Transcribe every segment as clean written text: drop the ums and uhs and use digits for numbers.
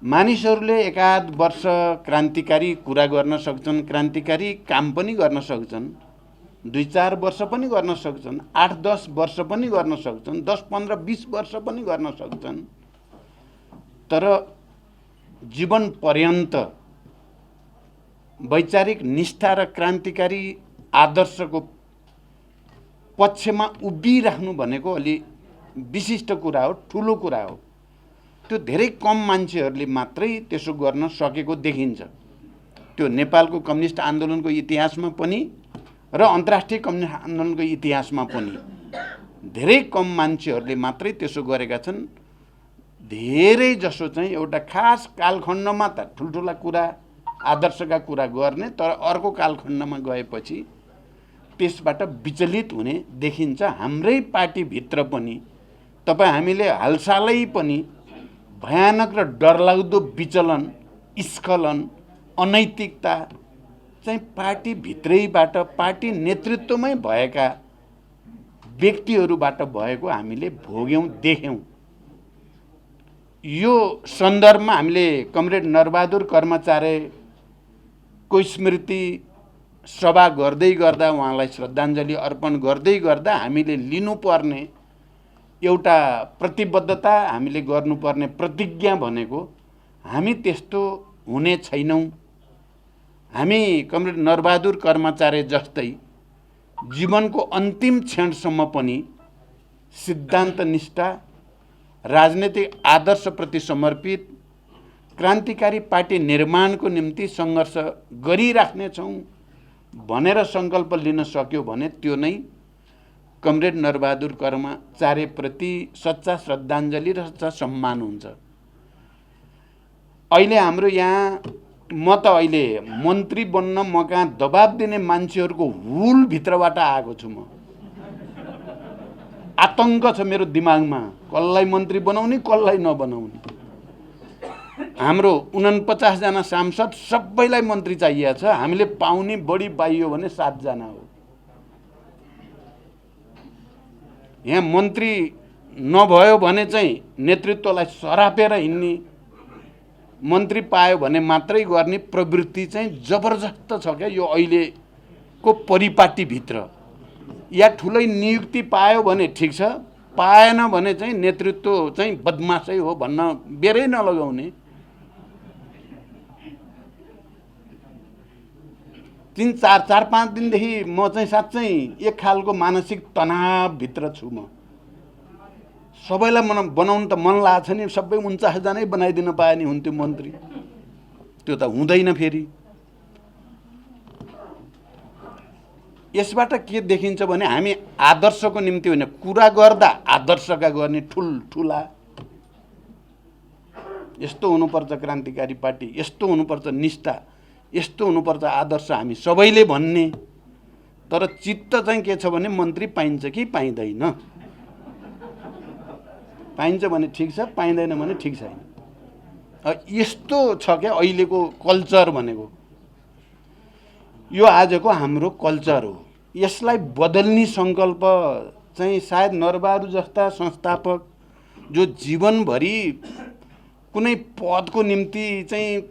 मानिसहरूले एकाध वर्ष क्रान्तिकारी कुरा गर्न सक्छन्, क्रान्तिकारी काम पनि गर्न सक्छन्, 2-4 वर्ष पनि गर्न सक्छन्, 8-10 वर्ष पनि गर्न सक्छन्, 10-15-20 वर्ष पनि गर्न सक्छन्। तर जीवन पर्यन्त वैचारिक निष्ठा र क्रान्तिकारी आदर्शको पक्षमा उभिराख्नु भनेको अलि विशिष्ट कुरा हो, ठुलो कुरा हो। त्यो धेरै कम मान्छेहरूले मात्रै त्यसो गर्न सकेको देखिन्छ। त्यो नेपालको कम्युनिस्ट आन्दोलनको इतिहासमा पनि र अन्तर्राष्ट्रिय कम्युनिस्ट आन्दोलनको इतिहासमा पनि धेरै कम मान्छेहरूले मात्रै त्यसो गरेका छन्। धेरै जसो चाहिँ एउटा खास कालखण्डमा त ठुल्ठुला कुरा, आदर्शका कुरा गर्ने, तर अर्को कालखण्डमा गएपछि त्यसबाट विचलित हुने देखिन्छ। हाम्रै पार्टीभित्र पनि हामीले हालसालै पनि भयानक र डरलाग्दो विचलन, स्खलन, अनैतिकता चाहिँ पार्टीभित्रैबाट, पार्टी नेतृत्वमै भएका व्यक्तिहरूबाट भएको हामीले भोग्यौँ, देख्यौँ। यो सन्दर्भमा हामीले कमरेड नरबहादुर कर्मचारीको स्मृति सभा गर्दै गर्दा, उहाँलाई श्रद्धाञ्जली अर्पण गर्दै गर्दा हामीले लिनुपर्ने एउटा प्रतिबद्धता, हामीले गर्नुपर्ने प्रतिज्ञा भनेको हामी त्यस्तो हुने छैनौँ। हामी कमरेड नरबहादुर कर्मचारी जस्तै जीवनको अन्तिम क्षणसम्म पनि सिद्धान्त निष्ठा, राजनीतिक आदर्शप्रति समर्पित, क्रान्तिकारी पार्टी निर्माणको निम्ति सङ्घर्ष गरिराख्नेछौँ भनेर सङ्कल्प लिन सक्यो भने त्यो नै कमरेड नरबहादुर कर्मचारीप्रति सच्चा श्रद्धाञ्जली र सच्चा सम्मान हुन्छ। अहिले हाम्रो यहाँ म त अहिले मन्त्री बन्न म कहाँ दबाब दिने मान्छेहरूको हुलभित्रबाट आएको छु। म आतङ्क छ मेरो दिमागमा, कसलाई मन्त्री बनाउने, कसलाई नबनाउने। हाम्रो 49 जना सांसद सबैलाई मन्त्री चाहिएको छ। हामीले पाउने बढी पाइयो भने 7 जना हो। यहाँ मन्त्री नभयो भने चाहिँ नेतृत्वलाई सरापेर हिँड्ने, मन्त्री पायो भने मात्रै गर्ने प्रवृत्ति चाहिँ जबरजस्त छ क्या यो अहिलेको परिपाटीभित्र। या ठुलै नियुक्ति पायो भने ठिक छ, पाएन भने चाहिँ नेतृत्व चाहिँ बदमासै हो भन्न बेरै नलगाउने। 3-4-5 दिनदेखि म चाहिँ साँच्चै एक खालको मानसिक तनावभित्र छु। म सबैलाई बनाउनु त मन लाग्छ नि, सबै 49 जनै बनाइदिन पाए नि हुन्थ्यो मन्त्री। त्यो त हुँदैन फेरि। यसबाट के देखिन्छ भने हामी आदर्शको निम्ति होइन, कुरा गर्दा आदर्शका गर्ने ठुल्ठुला, यस्तो हुनुपर्छ क्रान्तिकारी पार्टी, यस्तो हुनुपर्छ निष्ठा, यस्तो हुनुपर्छ आदर्श हामी सबैले भन्ने। तर चित्त चाहिँ के छ भने मन्त्री पाइन्छ कि पाइँदैन। पाइन्छ भने ठिक छ, पाइँदैन भने ठिक छैन। यस्तो छ क्या अहिलेको कल्चर भनेको। यो आजको हाम्रो कल्चर हो। यसलाई बदल्ने सङ्कल्प चाहिँ सायद नरबहादुर जस्ता संस्थापक जो जीवनभरि कुनै पदको निम्ति चाहिँ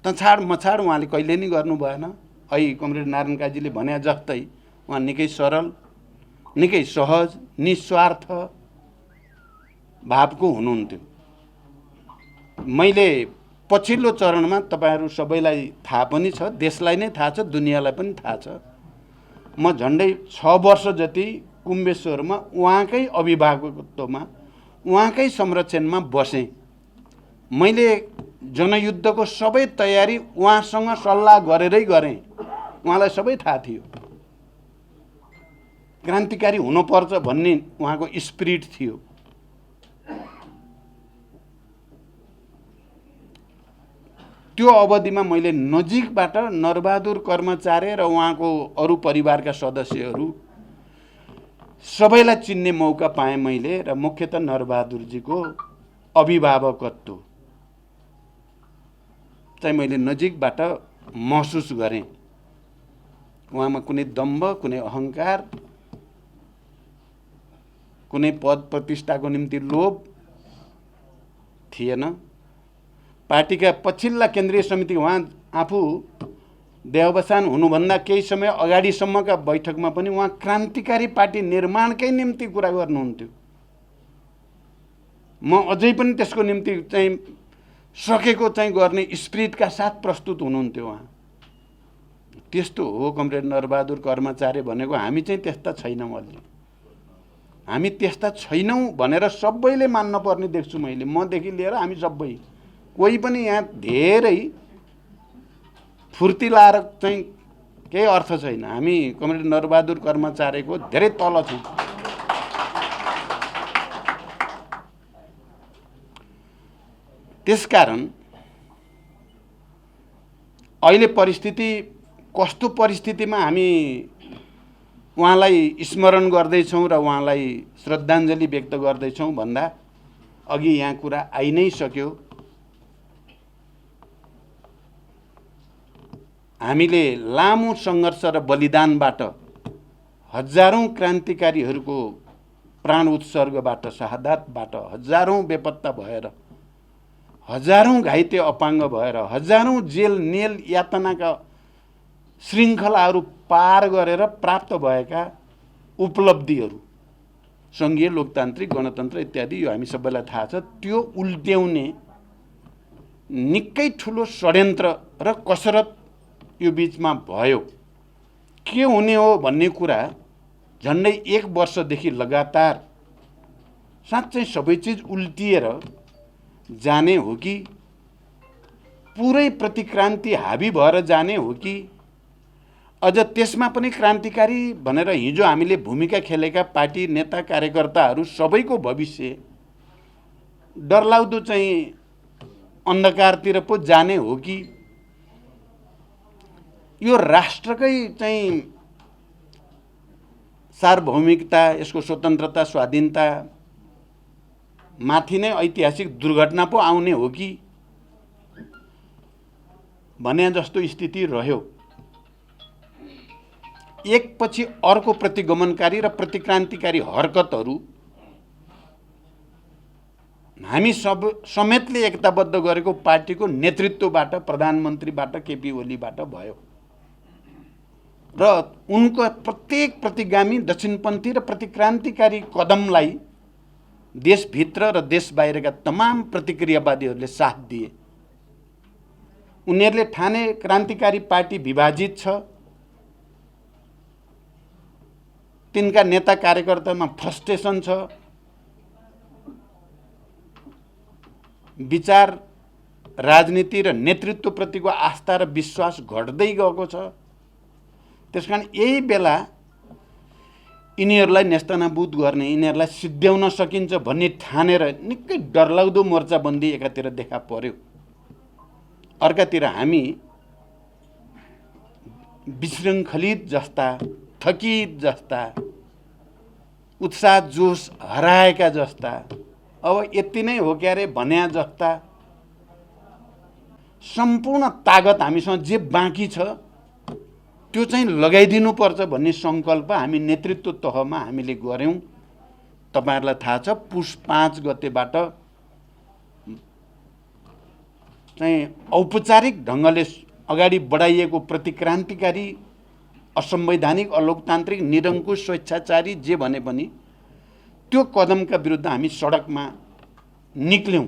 तछाड मछाड उहाँले कहिले नि गर्नु भएन। अहिले कमरेड नारायण काजीले भने जस्तै उहाँ निकै सरल, निकै सहज, निस्वार्थ भावको हुनुहुन्थ्यो। मैले पछिल्लो चरणमा तपाईहरू सबैलाई थाहा पनि छ, देशलाई नै थाहा छ, दुनियाँलाई पनि थाहा छ, म झन्डै 6 वर्ष जति कुम्बेश्वरमा उहाँकै अभिभावकत्वमा, उहाँकै संरक्षणमा बसेँ। मैले जनयुद्धको सबै तयारी उहाँसँग सल्लाह गरेरै गरेँ। उहाँलाई सबै थाहा थियो, क्रान्तिकारी हुनुपर्छ भन्ने उहाँको स्पिरिट थियो। त्यो अवधिमा मैले नजिकबाट नरबहादुर कर्मचारी र उहाँको अरू परिवारका सदस्यहरू सबैलाई चिन्ने मौका पाएँ मैले। र मुख्यतः नरबहादुरजीको अभिभावकत्व चाहिँ मैले नजिकबाट महसुस गरेँ। उहाँमा कुनै दम्भ, कुनै अहङ्कार, कुनै पद प्रतिष्ठाको निम्ति लोभ थिएन। पार्टीका पछिल्ला केन्द्रीय समिति उहाँ आफू देहावसान हुनुभन्दा केही समय अगाडिसम्मका बैठकमा पनि उहाँ क्रान्तिकारी पार्टी निर्माणकै निम्ति कुरा गर्नुहुन्थ्यो। म अझै पनि त्यसको निम्ति चाहिँ सकेको चाहिँ गर्ने स्पिरिटका साथ प्रस्तुत हुनुहुन्थ्यो उहाँ। त्यस्तो हो कमरेड नरबहादुर कर्मचारी भनेको। हामी चाहिँ त्यस्ता छैनौँ। अलि हामी त्यस्ता छैनौँ भनेर सबैले मान्न पर्ने देख्छु मैले, मदेखि लिएर हामी सबै। कोही पनि यहाँ धेरै फुर्ती लाएर चाहिँ केही अर्थ छैन। हामी कमरेड नरबहादुर कर्मचारीको धेरै तल छौँ। त्यसकारण अहिले परिस्थिति कस्तो परिस्थितिमा हामी उहाँलाई स्मरण गर्दैछौँ र उहाँलाई श्रद्धाञ्जली व्यक्त गर्दैछौँ भन्दा अघि यहाँ कुरा आइ नै सक्यो। हामीले लामो सङ्घर्ष र बलिदानबाट हजारौं क्रान्तिकारीहरूको प्राण उत्सर्गबाट, शहादतबाट, हजारौं बेपत्ता भएर, हजारौं घाइते अपाङ्ग भएर, हजारौं जेल नेल यातनाका श्रृङ्खलाहरू पार गरेर प्राप्त भएका उपलब्धिहरू, सङ्घीय लोकतान्त्रिक गणतन्त्र इत्यादि, यो हामी सबैलाई थाहा छ। त्यो उल्ट्याउने निकै ठुलो षड्यन्त्र र कसरत यो बीचमा भयो। के हुने हो भन्ने कुरा झन्डै 1 वर्षदेखि लगातार साँच्चै सबै चिज उल्टिएर जाने हो कि पुरै प्रतिक्रान्ति हावी भएर जाने हो कि अझ त्यसमा पनि क्रान्तिकारी भनेर हिजो हामीले भूमिका खेलेका पार्टी नेता कार्यकर्ताहरू सबैको भविष्य डरलाग्दो चाहिँ अन्धकारतिर पो जाने हो कि यो राष्ट्रकै चाहिँ सार्वभौमिकता, यसको स्वतन्त्रता, स्वाधीनता माथि नै ऐतिहासिक दुर्घटना पो आउने हो कि भने जस्तो स्थिति रह्यो। एकपछि अर्को प्रतिगमनकारी र प्रतिक्रान्तिकारी हरकतहरू हामी सब समेतले एकताबद्ध गरेको पार्टीको नेतृत्वबाट, प्रधानमन्त्रीबाट, केपी ओलीबाट भयो र उनको प्रत्येक प्रतिगामी दक्षिणपन्थी र प्रतिक्रान्तिकारी कदमलाई देशभित्र र देश बाहिरका तमाम प्रतिक्रियावादीहरूले साथ दिए। उनीहरूले ठाने क्रान्तिकारी पार्टी विभाजित छ, तिनका नेता कार्यकर्तामा फ्रस्ट्रेसन छ, विचार राजनीति र नेतृत्वप्रतिको आस्था र विश्वास घट्दै गएको छ। त्यसकारण यही बेला यिनीहरूलाई नेस्तनाबुद गर्ने, यिनीहरूलाई सिद्ध्याउन सकिन्छ भन्ने ठानेर निकै डरलाग्दो मोर्चाबन्दी एकातिर देखा पर्यो। अर्कातिर हामी विशृङ्खलित जस्ता, थकित जस्ता, उत्साह जोस हराएका जस्ता, अब यति नै हो क्यारे भन्या जस्ता सम्पूर्ण तागत हामीसँग जे बाँकी छ त्यो चाहिँ लगाइदिनुपर्छ भन्ने सङ्कल्प हामी नेतृत्व तहमा हामीले गऱ्यौँ। तपाईँहरूलाई थाहा छ, पुस 5 गतेबाट चाहिँ औपचारिक ढङ्गले अगाडि बढाइएको प्रतिक्रान्तिकारी, असंवैधानिक, अलोकतान्त्रिक, निरङ्कुश, स्वेच्छाचारी जे भने पनि त्यो कदमका विरुद्ध हामी सडकमा निक्ल्यौँ।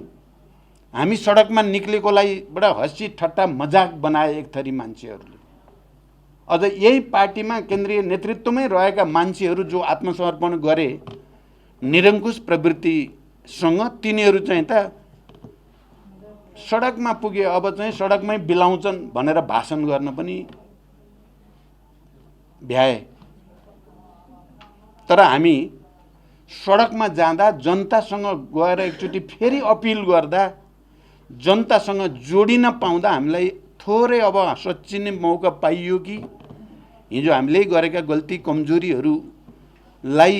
हामी सडकमा निक्लेकोलाई बडा हँसी ठट्टा मजाक बनाए एक थरी मान्छेहरूले। अझ यही पार्टीमा केन्द्रीय नेतृत्वमै रहेका मान्छेहरू जो आत्मसमर्पण गरे निरङ्कुश प्रवृत्तिसँग, तिनीहरू चाहिँ त सडकमा पुगे, अब चाहिँ सडकमै बिलाउँछन् भनेर भाषण गर्न पनि भ्याए। तर हामी सडकमा जाँदा, जनतासँग गएर एकचोटि फेरि अपिल गर्दा, जनतासँग जोडिन पाउँदा हामीलाई थोरै अब सच्चिने मौका पाइयो कि हिजो हामीले गरेका गल्ती कमजोरीहरूलाई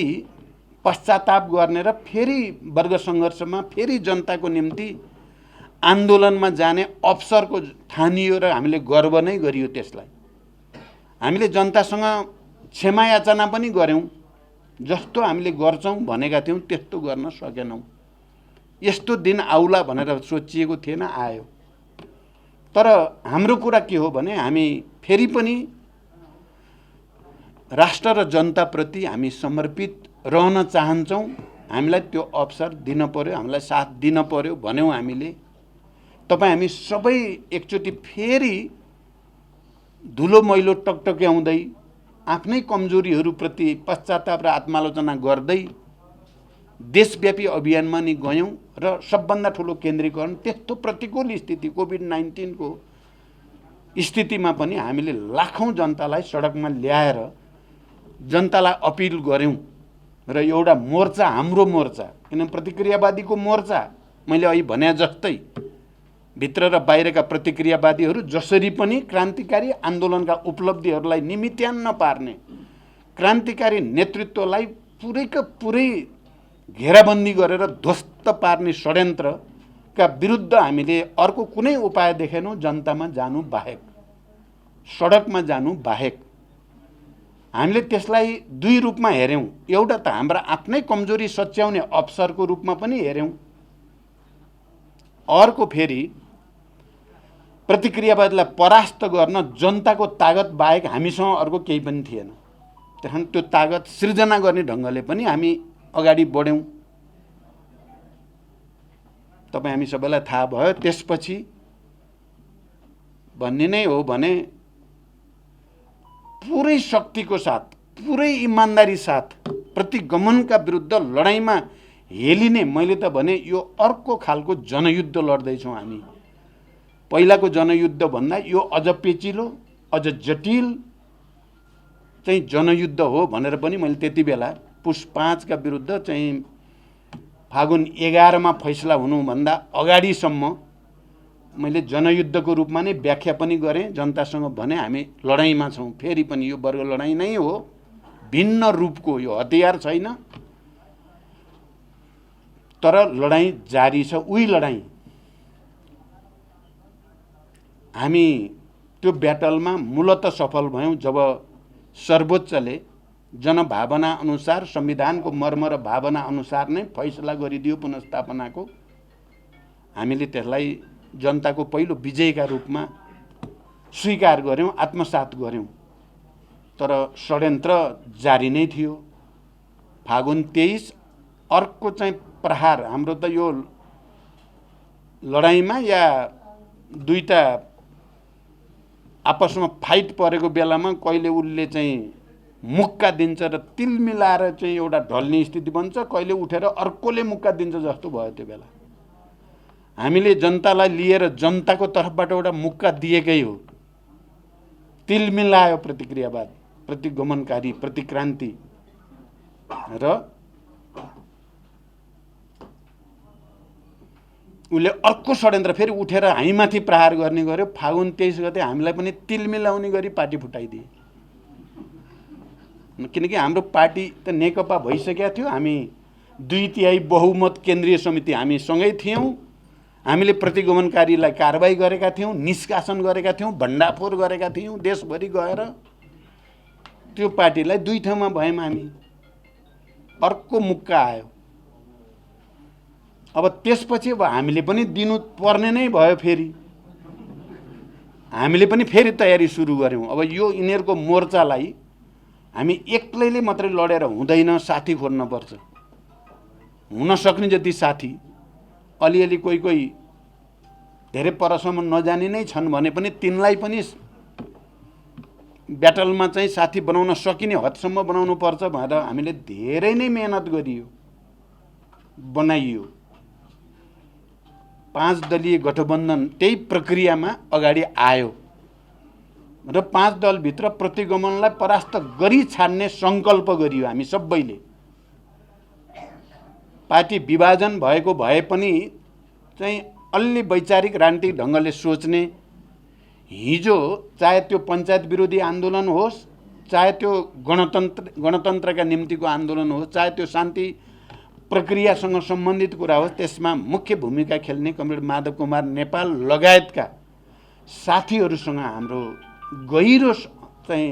पश्चाताप गर्ने र फेरि वर्ग सङ्घर्षमा, फेरि जनताको निम्ति आन्दोलनमा जाने अवसरको ठानियो र हामीले गर्व नै गरियो। त्यसलाई हामीले जनतासँग क्षमा याचना पनि गऱ्यौँ। जस्तो हामीले गर्छौँ भनेका थियौँ त्यस्तो गर्न सकेनौँ। यस्तो दिन आउला भनेर सोचिएको थिएन, आयो। तर हाम्रो कुरा के हो भने हामी फेरि पनि राष्ट्र र जनताप्रति हामी समर्पित रहन चाहन्छौँ। हामीलाई त्यो अवसर दिन पर्यो, हामीलाई साथ दिन पर्यो भन्यौँ हामीले। तपाईँ हामी सबै एकचोटि फेरि धुलो मैलो टकटक्याउँदै आफ्नै कमजोरीहरूप्रति पश्चाताप र आत्मालोचना गर्दै देशव्यापी अभियानमा नि गयौँ र सबभन्दा ठुलो केन्द्रीकरण त्यस्तो प्रतिकूल स्थिति कोभिड-19 को स्थितिमा पनि हामीले लाखौँ जनतालाई सडकमा ल्याएर जनतालाई अपिल गऱ्यौँ र एउटा मोर्चा, हाम्रो मोर्चा, किन प्रतिक्रियावादीको मोर्चा, मैले अघि भने जस्तै भित्र र बाहिरका प्रतिक्रियावादीहरू जसरी पनि क्रान्तिकारी आन्दोलनका उपलब्धिहरूलाई निमित्यान्न पार्ने, क्रान्तिकारी नेतृत्वलाई पुरैका पुरै घेराबन्दी गरेर ध्वस्त पार्ने षड्यन्त्रका विरुद्ध हामीले अर्को कुनै उपाय देखेनौँ जनतामा जानु बाहेक, सडकमा जानु बाहेक। हामीले त्यसलाई दुई रूपमा हेऱ्यौँ। एउटा त हाम्रा आफ्नै कमजोरी सच्याउने अवसरको रूपमा पनि हेऱ्यौँ, अर्को फेरि प्रतिक्रियावादीलाई परास्त गर्न जनताको तागत बाहेक हामीसँग अर्को केही पनि थिएन। त्यहाँ त्यो तागत सृजना गर्ने ढङ्गले पनि हामी अगाडि बढ्यौँ। तपाईँ हामी सबैलाई थाहा भयो। त्यसपछि भन्ने नै हो भने पुरै शक्तिको साथ, पुरै इमान्दारी साथ प्रतिगमनका विरुद्ध लडाइँमा हेलिने, मैले त भने यो अर्को खालको जनयुद्ध लड्दैछौँ हामी। पहिलाको जनयुद्ध भन्दा यो अझ पेचिलो, अझ जटिल चाहिँ जनयुद्ध हो भनेर पनि मैले त्यति बेला पुस 5 का विरुद्ध चाहिँ फागुन 11 मा फैसला हुनुभन्दा अगाडिसम्म मैले जनयुद्धको रूपमा नै व्याख्या पनि गरेँ, जनतासँग भने हामी लडाइँमा छौँ। फेरि पनि यो वर्ग लडाइँ नै हो, भिन्न रूपको, यो हतियार छैन, तर लडाइँ जारी छ। उही लडाइँ हामी त्यो ब्याटलमा मूलत सफल भयौँ जब सर्वोच्चले जनभावना अनुसार, संविधानको मर्म र भावना अनुसार नै फैसला गरिदियो पुनर्स्थापनाको। हामीले त्यसलाई जनताको पहिलो विजयका रूपमा स्वीकार गऱ्यौँ, आत्मसात गऱ्यौँ। तर षड्यन्त्र जारी नै थियो। फागुन 23 अर्को चाहिँ प्रहार। हाम्रो त यो लडाइँमा या दुईटा आपसमा फाइट परेको बेलामा कहिले उसले चाहिँ मुक्का दिन्छ र तिल मिलाएर चाहिँ एउटा ढल्ने स्थिति बन्छ, कहिले उठेर अर्कोले मुक्का दिन्छ जस्तो भयो। त्यो बेला हामीले जनतालाई लिएर जनताको तर्फबाट एउटा मुक्का दिएकै हो। तिल मिलायो प्रतिक्रियावाद, प्रतिगमनकारी, प्रतिक्रान्ति र उसले अर्को षड्यन्त्र फेरि उठेर हामीमाथि प्रहार गर्ने गर्यो। फागुन 23 गते हामीलाई पनि तिल मिलाउने गरी पार्टी फुटाइदिए। किनकि हाम्रो पार्टी त नेकपा भइसकेका थियो। हामी 2/3 बहुमत केन्द्रीय समिति हामी सँगै थियौँ। हामीले प्रतिगमनकारीलाई कारबाही गरेका थियौँ, निष्कासन गरेका थियौँ, भण्डाफोर गरेका थियौँ देशभरि गएर। त्यो पार्टीलाई दुई ठाउँमा भयौँ हामी। अर्को मुक्का आयो। अब त्यसपछि अब हामीले पनि दिनु पर्ने नै भयो। फेरि हामीले पनि फेरि तयारी सुरु गऱ्यौँ। अब यो यिनीहरूको मोर्चालाई हामी एक्लैले मात्रै लडेर हुँदैन, साथी खोज्नुपर्छ। हुन सक्ने जति साथी, अलिअलि कोही कोही धेरै परसम्म नजाने नै छन् भने पनि तिनलाई पनि ब्याटलमा चाहिँ साथी बनाउन सकिने हदसम्म बनाउनु पर्छ भनेर हामीले धेरै नै मेहनत गरियो, बनाइयो। 5 दलीय गठबन्धन त्यही प्रक्रियामा अगाडि आयो र 5 दलभित्र प्रतिगमनलाई परास्त गरी छाड्ने सङ्कल्प गरियो हामी सबैले। पार्टी विभाजन भएको भए पनि चाहिँ अलि वैचारिक राजनीतिक ढङ्गले सोच्ने, हिजो चाहे त्यो पञ्चायत विरोधी आन्दोलन होस्, चाहे त्यो गणतन्त्रका निम्तिको आन्दोलन होस्, चाहे त्यो शान्ति प्रक्रियासँग सम्बन्धित कुरा होस्, त्यसमा मुख्य भूमिका खेल्ने कमरेड माधव कुमार नेपाल लगायतका साथीहरूसँग हाम्रो गहिरो चाहिँ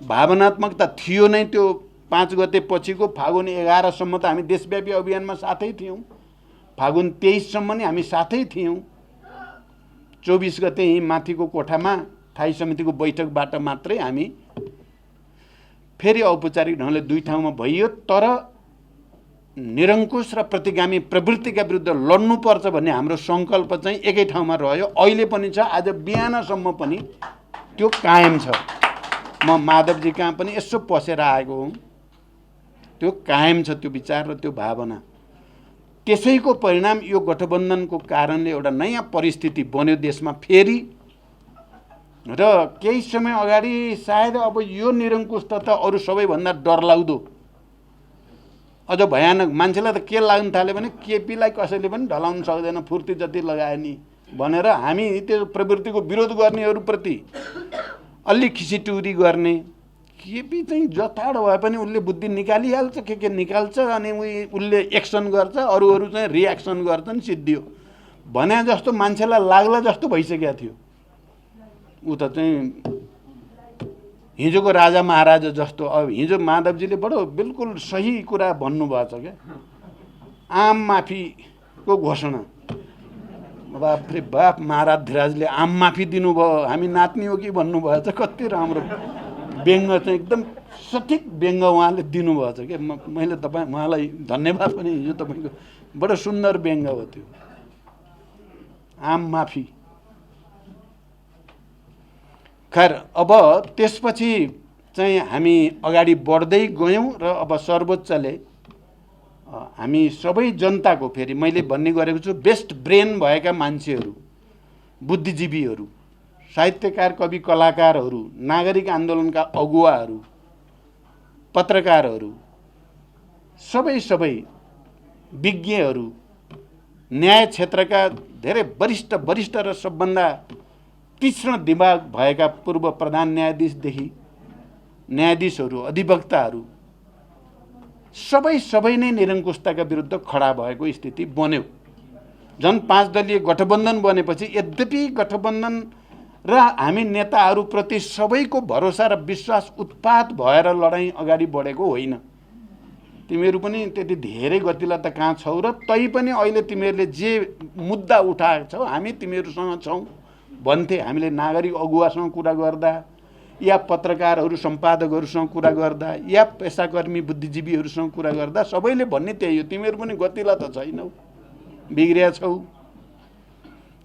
भावनात्मकता थियो नै। त्यो 5 गते पछिको फागुन 11 सम्म त हामी देशव्यापी अभियानमा साथै थियौँ। फागुन 23 सम्म नै हामी साथै थियौँ। 24 गते यहीँ माथिको कोठामा स्थायी समितिको बैठकबाट मात्रै हामी फेरि औपचारिक ढङ्गले 2 ठाउँमा भइयो। तर निरङ्कुश र प्रतिगामी प्रवृत्तिका विरुद्ध लड्नुपर्छ भन्ने हाम्रो सङ्कल्प चाहिँ एकै ठाउँमा रह्यो, अहिले पनि छ, आज बिहानसम्म पनि त्यो कायम छ। म माधवजी कहाँ पनि यसो पसेर आएको हुँ, त्यो कायम छ त्यो विचार र त्यो भावना। त्यसैको परिणाम यो गठबन्धनको कारणले एउटा नयाँ परिस्थिति बन्यो देशमा फेरि। र केही समय अगाडि सायद अब यो निरङ्कुशता त अरू सबैभन्दा डरलाग्दो, अझ भयानक, मान्छेलाई त के लाग्न थाल्यो भने केपीलाई कसैले पनि ढलाउन सक्दैन, फुर्ती जति लगाए नि भनेर हामी त्यो प्रवृत्तिको विरोध गर्नेहरूप्रति अलि खिसिटुरी गर्ने। केपी चाहिँ जताड भए पनि उसले बुद्धि निकालिहाल्छ, के निकाल्छ, अनि उसले एक्सन गर्छ, अरूहरू चाहिँ रियाक्सन गर्छन्, सिद्धियो भने जस्तो मान्छेलाई लाग्ला जस्तो भइसकेको थियो। ऊ त चाहिँ हिजोको राजा महाराजा जस्तो। अब हिजो माधवजीले बडो बिल्कुल सही कुरा भन्नुभएछ क्या, आम माफीको घोषणा। बापरे बाप, महाराज धिराजले आम माफी दिनुभयो, हामी नाच्ने हो कि भन्नुभएछ। कति राम्रो व्यङ्ग चाहिँ एकदम सठिक व्यङ्ग उहाँले दिनुभएछ क्या। मैले उहाँलाई धन्यवाद पनि, हिजो तपाईँको बडो सुन्दर व्यङ्ग हो त्यो आम माफी। खैर अब त्यसपछि चाहिँ हामी अगाडि बढ्दै गयौँ र अब सर्वोच्चले हामी सबै जनताको, फेरि मैले भन्ने गरेको छु, बेस्ट ब्रेन भएका मान्छेहरू, बुद्धिजीवीहरू, साहित्यकार, कवि, कलाकारहरू, नागरिक आन्दोलनका अगुवाहरू, पत्रकारहरू, सबै विज्ञहरू, न्याय क्षेत्रका धेरै वरिष्ठ र सबभन्दा तीक्ष्ण दिमाग भएका पूर्व प्रधान न्यायाधीशदेखि न्यायाधीशहरू, अधिवक्ताहरू, सबै नै निरङ्कुशताका विरुद्ध खडा भएको स्थिति बन्यो। झन् 5 दलीय गठबन्धन बनेपछि, यद्यपि गठबन्धन र हामी नेताहरूप्रति सबैको भरोसा र विश्वास उत्पात भएर लडाइँ अगाडि बढेको होइन। तिमीहरू पनि त्यति धेरै गतिला त कहाँ छौ, र तैपनि अहिले तिमीहरूले जे मुद्दा उठाएको छौ हामी तिमीहरूसँग छौँ भन्थे। हामीले नागरिक अगुवासँग कुरा गर्दा, या पत्रकारहरू, सम्पादकहरूसँग कुरा गर्दा, या पेसाकर्मी बुद्धिजीवीहरूसँग कुरा गर्दा सबैले भन्ने त्यही हो, तिमीहरू पनि गतिला त छैनौ, बिग्रिया छौ,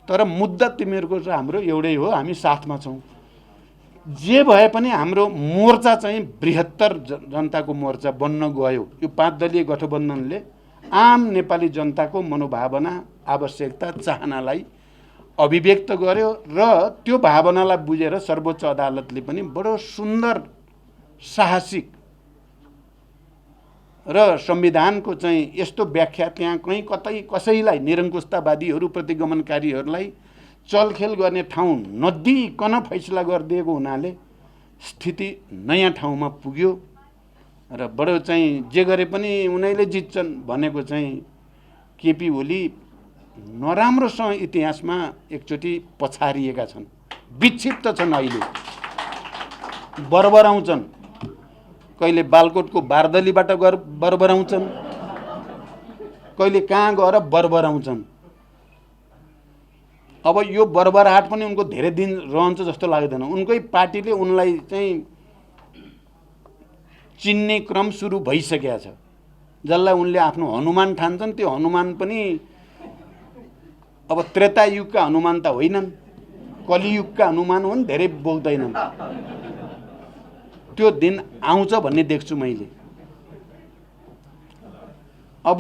तर मुद्दा तिमीहरूको चाहिँ हाम्रो एउटै हो, हामी साथमा छौँ। जे भए पनि हाम्रो मोर्चा चाहिँ बृहत्तर जनताको मोर्चा बन्न गयो। यो 5 दलीय गठबन्धनले आम नेपाली जनताको मनोभावना, आवश्यकता, चाहनालाई अभिव्यक्त गर्यो र त्यो भावनालाई बुझेर सर्वोच्च अदालतले पनि बडो सुन्दर, साहसिक र संविधानको चाहिँ यस्तो व्याख्या त्यहाँ कहीँ कतै कसैलाई, निरङ्कुशतावादीहरू, प्रतिगमनकारीहरूलाई चलखेल गर्ने ठाउँ नदिइकन फैसला गरिदिएको हुनाले स्थिति नयाँ ठाउँमा पुग्यो र बडो चाहिँ जे गरे पनि उनीहरूले जित्छन् भनेको चाहिँ केपी ओली नराम्रोसँग इतिहासमा एकचोटि पछारिएका छन्, विक्षिप्त छन्, अहिले बरबराउँछन्, कहिले बालकोटको बारदलीबाट बरबराउँछन्, कहिले कहाँ गएर बरबराउँछन्। अब यो बरबराहट पनि उनको धेरै दिन रहन्छ जस्तो लाग्दैन। उनकै पार्टीले उनलाई चाहिँ चिन्ने क्रम सुरु भइसकेको छ, जसलाई उनले आफ्नो हनुमान ठान्छन्। त्यो हनुमान पनि अब त्रेता युगका हनुमान त होइनन्, कलियुगका हनुमान हुन्, धेरै बोक्दैनन्। त्यो दिन आउँछ भन्ने देख्छु मैले। अब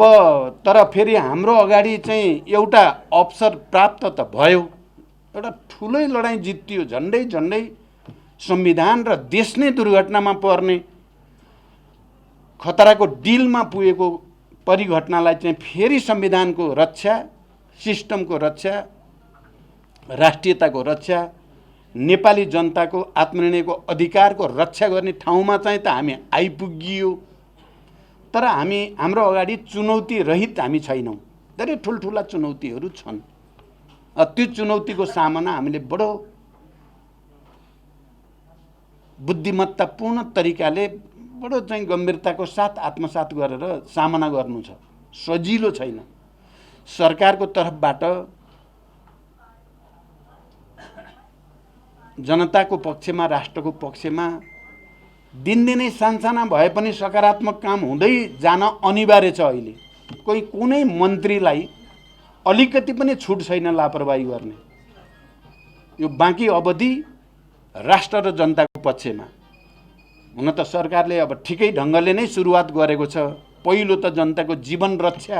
तर फेरि हाम्रो अगाडि चाहिँ एउटा अवसर प्राप्त त भयो, एउटा ठुलै लडाइँ जितियो, झन्डै संविधान र देश नै दुर्घटनामा पर्ने खतराको डिलमा पुगेको परिघटनालाई चाहिँ फेरि संविधानको रक्षा, सिस्टमको रक्षा, राष्ट्रियताको रक्षा, नेपाली जनताको आत्मनिर्णयको अधिकारको रक्षा गर्ने ठाउँमा चाहिँ त हामी आइपुगियो। तर हाम्रो अगाडि चुनौती रहित हामी छैनौँ, धेरै ठुल्ठुला चुनौतीहरू छन्। त्यो चुनौतीको सामना हामीले बडो बुद्धिमत्तापूर्ण तरिकाले, बडो चाहिँ गम्भीरताको साथ आत्मसात गरेर सामना गर्नु छ। सजिलो छैन। सरकारको तर्फबाट जनताको पक्षमा, राष्ट्रको पक्षमा दिनदिनै सानसाना भए पनि सकारात्मक काम हुँदै जान अनिवार्य छ। अहिले कोही कुनै मन्त्रीलाई अलिकति पनि छुट छैन लापरवाही गर्ने। यो बाँकी अवधि राष्ट्र र जनताको पक्षमा। हुन त सरकारले अब ठिकै ढङ्गले नै सुरुवात गरेको छ। पहिलो त जनताको जीवन रक्षा,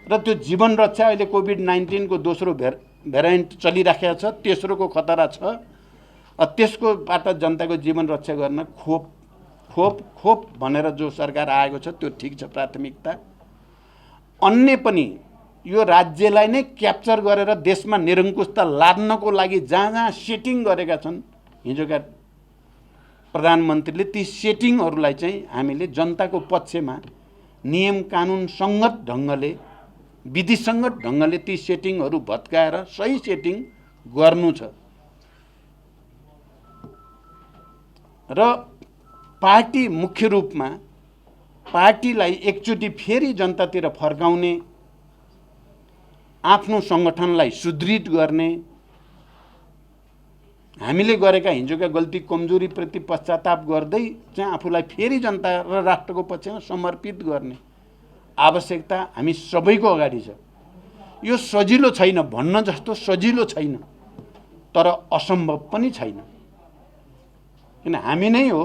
र त्यो जीवन रक्षा अहिले कोभिड-19 को दोस्रो भेरिएन्ट चलिराखेको छ, तेस्रोको खतरा छ। त्यसकोबाट जनताको जीवन रक्षा गर्न खोप खोप खोप भनेर जो सरकार आएको छ त्यो ठिक छ, प्राथमिकता। अन्य पनि यो राज्यलाई नै क्याप्चर गरेर देशमा निरङ्कुशता लाद्नको लागि जहाँ जहाँ सेटिङ गरेका छन् हिजोका प्रधानमन्त्रीले, ती सेटिङहरूलाई चाहिँ हामीले जनताको पक्षमा नियम कानुन सङ्गत ढङ्गले, विधिसङ्गत ढङ्गले ती सेटिङहरू भत्काएर सही सेटिङ गर्नु छ। र पार्टी मुख्य रूपमा पार्टीलाई एकचोटि फेरि जनतातिर फर्काउने, आफ्नो सङ्गठनलाई सुदृढ गर्ने, हामीले गरेका हिजोका गल्ती कमजोरीप्रति पश्चाताप गर्दै चाहिँ आफूलाई फेरि जनता र राष्ट्रको पक्षमा समर्पित गर्ने आवश्यकता हामी सबैको अगाडि छ। यो सजिलो छैन, भन्न जस्तो सजिलो छैन, तर असम्भव पनि छैन। किन हामी नै हो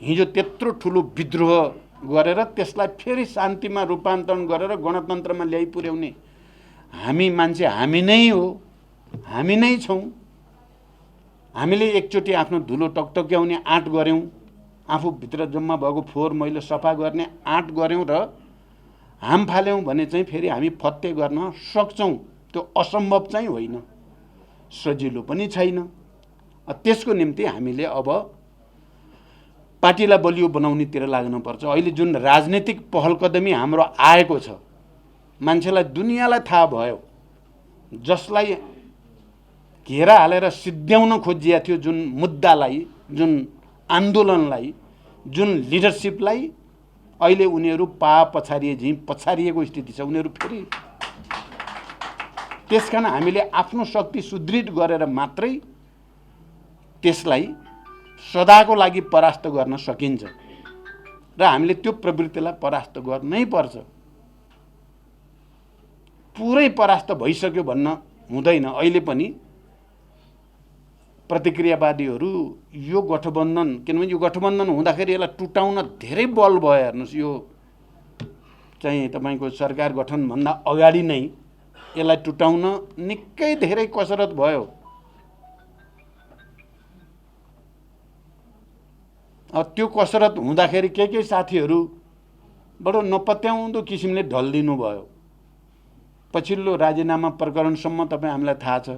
हिजो त्यत्रो ठुलो विद्रोह गरेर त्यसलाई फेरि शान्तिमा रूपान्तरण गरेर गणतन्त्रमा ल्याइ पुर्याउने हामी मान्छे हामी नै हो, हामी नै छौँ। हामीले एकचोटि आफ्नो धुलो टकटक्याउने आँट गऱ्यौँ, आफूभित्र जम्मा भएको फोहोर मैलो सफा गर्ने आँट गऱ्यौँ र हाम फाल्यौँ भने चाहिँ फेरि हामी फत्ते गर्न सक्छौँ। त्यो असम्भव चाहिँ होइन, सजिलो पनि छैन। त्यसको निम्ति हामीले अब पार्टीलाई बलियो बनाउनेतिर लाग्नुपर्छ। अहिले जुन राजनीतिक पहलकदमी हाम्रो आएको छ, मान्छेलाई दुनियाँलाई थाहा भयो, जसलाई घेरा हालेर सिद्ध्याउन खोजिया थियो जुन मुद्दालाई, जुन आन्दोलनलाई, जुन लिडरसिपलाई, अहिले उनीहरू पछारिए झैँ पछारिएको स्थिति छ। उनीहरू फेरि त्यसकारण हामीले आफ्नो शक्ति सुदृढ गरेर मात्रै त्यसलाई सदाको लागि परास्त गर्न सकिन्छ र हामीले त्यो प्रवृत्तिलाई परास्त गर्नै पर्छ। पुरै परास्त भइसक्यो भन्न हुँदैन। अहिले पनि प्रतिक्रियावादीहरू यो गठबन्धन, किनभने यो गठबन्धन हुँदाखेरि यसलाई टुटाउन धेरै बल भयो। हेर्नुहोस्, यो चाहिँ तपाईँको सरकार गठनभन्दा अगाडि नै यसलाई टुटाउन निकै धेरै कसरत भयो। त्यो कसरत हुँदाखेरि के साथीहरू बडो नपत्याउँदो किसिमले ढल्दिनु भयो। पछिल्लो राजीनामा प्रकरणसम्म तपाईँ हामीलाई थाहा छ,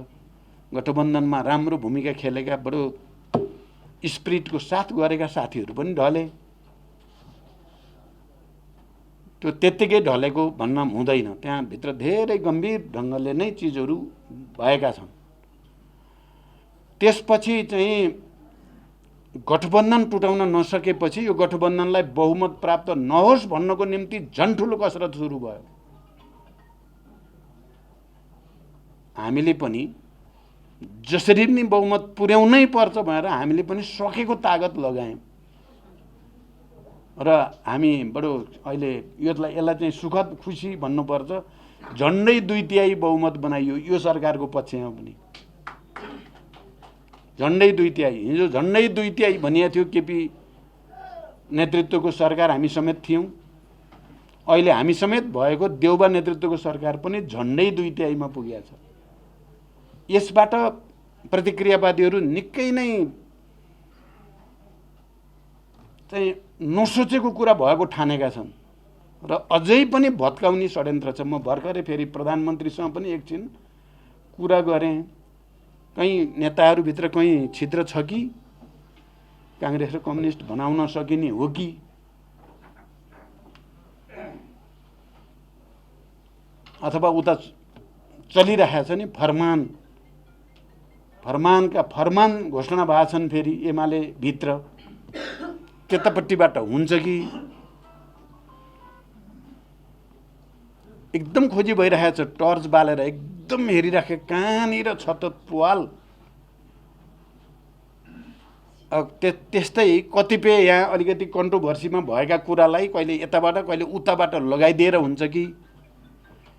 गठबन्धनमा राम्रो भूमिका खेलेका, बडो स्पिरिटको साथ गरेका साथीहरू पनि ढले। त्यो त्यत्तिकै ढलेको भन्न हुँदैन, त्यहाँभित्र धेरै गम्भीर ढङ्गले नै चिजहरू भएका छन्। त्यसपछि चाहिँ गठबन्धन टुटाउन नसकेपछि यो गठबन्धनलाई बहुमत प्राप्त नहोस् भन्नको निम्ति झन् ठुलो कसरत सुरु भयो। हामीले पनि जसरी पनि बहुमत पुर्याउनै पर्छ भनेर हामीले पनि सकेको तागत लगायौँ र हामी बडो अहिले यसलाई चाहिँ सुखद खुसी भन्नुपर्छ, झन्डै 2/3 बहुमत बनाइयो यो सरकारको पक्षमा पनि। झन्डै 2/3, हिजो झन्डै 2/3 भनिएको थियो केपी नेतृत्वको सरकार, हामी समेत थियौँ। अहिले हामी समेत भएको देउबा नेतृत्वको सरकार पनि झन्डै 2/3 मा पुगेको छ। यसबाट प्रतिक्रियावादीहरू निकै नै चाहिँ नसोचेको कुरा भएको ठानेका छन् र अझै पनि भत्काउने षड्यन्त्र छ। म भर्खरै फेरि प्रधानमन्त्रीसँग पनि एकछिन कुरा गरेँ। कहीँ नेताहरूभित्र कहीँ छिद्र छ कि, काङ्ग्रेस र कम्युनिस्ट बनाउन सकिने हो कि, अथवा उता चलिरहेको छ नि फरमान घोषणा भएका छन् फेरि एमाले भित्र, त्यतापट्टिबाट हुन्छ कि, एकदम खोजी भइरहेको छ। टर्च बालेर एकदम हेरिराखे कहाँनिर छ त प्वाल। त्यस्तै कतिपय यहाँ अलिकति कन्ट्रोभर्सीमा भएका कुरालाई कहिले यताबाट कहिले उताबाट लगाइदिएर हुन्छ कि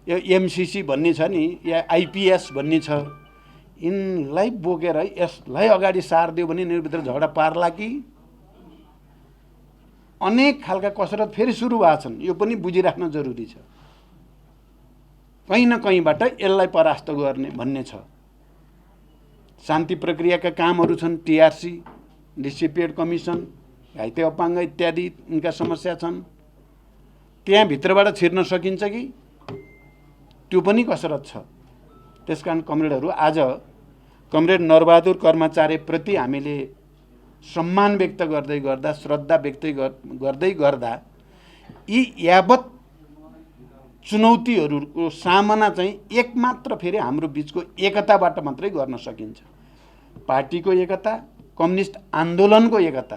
यो एमसिसी भन्ने छ नि या आइपिएस भन्ने छ, यिनलाई बोकेर यसलाई अगाडि सारिदियो भने यिनीहरूभित्र झगडा पार्ला कि। अनेक खालका कसरत फेरि सुरु भएको छन्, यो पनि बुझिराख्न जरुरी छ। कहीँ न कहीँबाट यसलाई परास्त गर्ने भन्ने छ। शान्ति प्रक्रियाका कामहरू छन्, टिआरसी, डिसिपिएड कमिसन, घाइते अपाङ्ग इत्यादि यिनका समस्या छन्। त्यहाँभित्रबाट छिर्न सकिन्छ कि, त्यो पनि कसरत छ। त्यसकारण कमरेडहरू, आज कमरेड नरबहादुर कर्माचार्यप्रति हामीले सम्मान व्यक्त गर्दै गर्दा, श्रद्धा व्यक्त गर्दै गर्दा यी यावत चुनौतीहरूको सामना चाहिँ एकमात्र फेरि हाम्रो बिचको एकताबाट मात्रै गर्न सकिन्छ। पार्टीको एकता, कम्युनिस्ट आन्दोलनको एकता,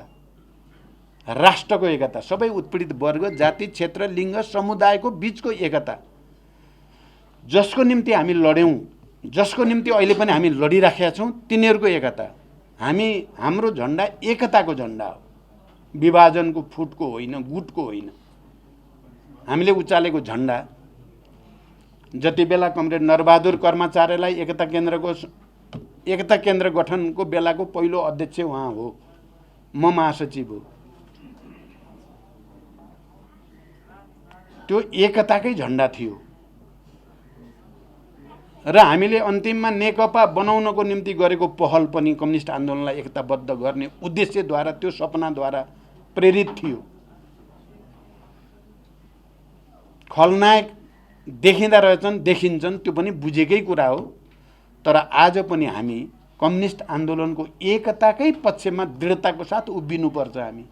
राष्ट्रको एकता, सबै उत्पीडित वर्ग, जाति, क्षेत्र, लिङ्ग, समुदायको बिचको एकता, जसको निम्ति हामी लड्यौँ, जसको निम्ति अहिले पनि हामी लडिराखेका छौँ, तिनीहरूको एकता। हाम्रो झन्डा एकताको झन्डा हो, विभाजनको, फुटको होइन, गुटको होइन। हामीले उचालेको झन्डा जति बेला कमरेड नरबहादुर कर्माचार्यलाई एकता केन्द्र गठनको बेलाको पहिलो अध्यक्ष उहाँ हो, म महासचिव हो। त्यो एकताकै झन्डा थियो र हामीले अन्तिममा नेकपा बनाउनको निम्ति गरेको पहल पनि कम्युनिस्ट आन्दोलनलाई एकताबद्ध गर्ने उद्देश्यद्वारा, त्यो सपनाद्वारा प्रेरित थियो। खलनायक देखिँदा रहेछन्, देखिन्छन्, त्यो पनि बुझेकै कुरा हो। तर आज पनि हामी कम्युनिस्ट आन्दोलनको एकताकै पक्षमा दृढताको साथ उभिनुपर्छ। हामी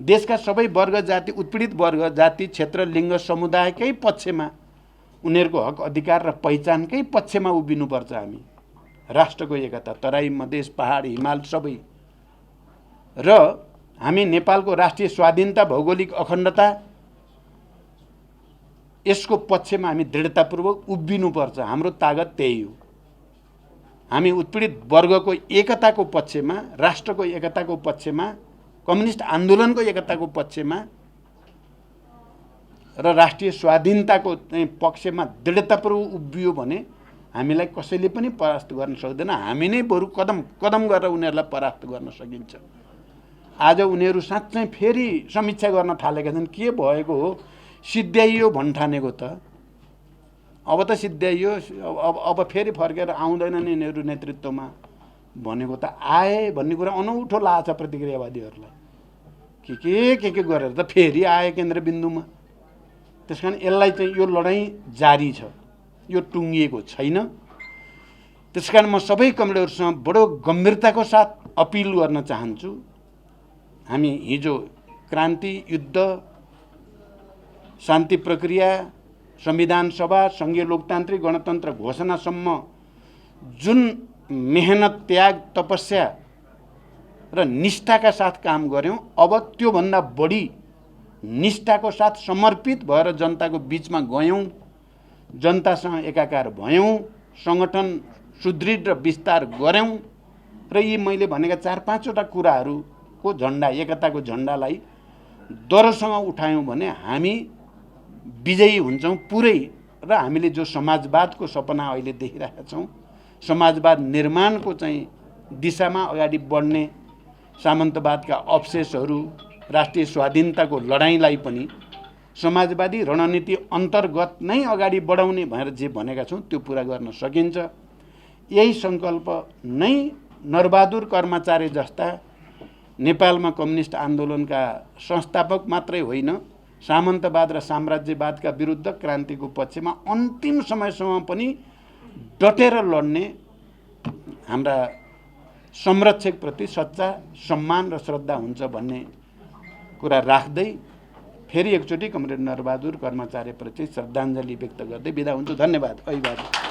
देशका सबै वर्ग, जाति, उत्पीडित वर्ग, जाति, क्षेत्र, लिङ्ग, समुदायकै पक्षमा, उनीहरूको हक अधिकार र पहिचानकै पक्षमा उभिनुपर्छ। हामी राष्ट्रको एकता, तराई, मधेस, पहाड, हिमाल सबै, र हामी नेपालको राष्ट्रिय स्वाधीनता, भौगोलिक अखण्डता, यसको पक्षमा हामी दृढतापूर्वक उभिनुपर्छ। हाम्रो तागत त्यही हो। हामी उत्पीडित वर्गको एकताको पक्षमा, राष्ट्रको एकताको पक्षमा, कम्युनिस्ट आन्दोलनको एकताको पक्षमा र राष्ट्रिय स्वाधीनताको पक्षमा दृढतापूर्वक उभियो भने हामीलाई कसैले पनि परास्त गर्न सक्दैन। हामी नै बरु कदम कदम गरेर उनीहरूलाई परास्त गर्न सकिन्छ। आज उनीहरू साँच्चै फेरि समीक्षा गर्न थालेका छन्, के भएको हो, सिद्ध्याइयो भन्ठानेको त अब त सिद्ध्याइयो, अब फेरि फर्केर आउँदैनन् यिनीहरू नेतृत्वमा भनेको त आए भन्ने कुरा अनौठो लाग्छ प्रतिक्रियावादीहरूलाई। के गरेर त फेरि आए केन्द्रबिन्दुमा। त्यसकारण यसलाई चाहिँ यो लडाइँ जारी छ, यो टुङ्गिएको छैन। त्यसकारण म सबै कमरेडहरूसँग बडो गम्भीरताको साथ अपिल गर्न चाहन्छु। हामी हिजो क्रान्ति, युद्ध, शान्ति प्रक्रिया, संविधान सभा, सङ्घीय लोकतान्त्रिक गणतन्त्र घोषणासम्म जुन मेहनत, त्याग, तपस्या र निष्ठाका साथ काम गऱ्यौँ, अब त्योभन्दा बढी निष्ठाको साथ समर्पित भएर जनताको बिचमा गयौँ, जनतासँग एकाकार भयौँ, सङ्गठन सुदृढ र विस्तार गऱ्यौँ र यी मैले भनेका 4-5वटा कुराहरूको झन्डा, एकताको झन्डालाई दरोसँग उठायौँ भने हामी विजयी हुन्छौँ पुरै। र हामीले जो समाजवादको सपना अहिले देखिरहेका छौँ, समाजवाद निर्माणको चाहिँ दिशामा अगाडि बढ्ने सामन्तवादका अवशेषहरू, राष्ट्रिय स्वाधीनताको लडाइँलाई पनि समाजवादी रणनीति अन्तर्गत नै अगाडि बढाउने भनेर जे भनेका छौँ त्यो पुरा गर्न सकिन्छ। यही सङ्कल्प नै नरबहादुर कर्माचार्य जस्ता नेपालमा कम्युनिस्ट आन्दोलनका संस्थापक मात्रै होइन, सामन्तवाद र साम्राज्यवादका विरुद्ध क्रान्तिको पक्षमा अन्तिम समयसम्म पनि डटेर लड्ने हाम्रा संरक्षकप्रति सच्चा सम्मान र श्रद्धा हुन्छ भन्ने कुरा राख्दै फेरि एकचोटि कमरेड नरबहादुर कर्माचार्यप्रति श्रद्धाञ्जली व्यक्त गर्दै बिदा हुन्छु। धन्यवाद। अभिवादन।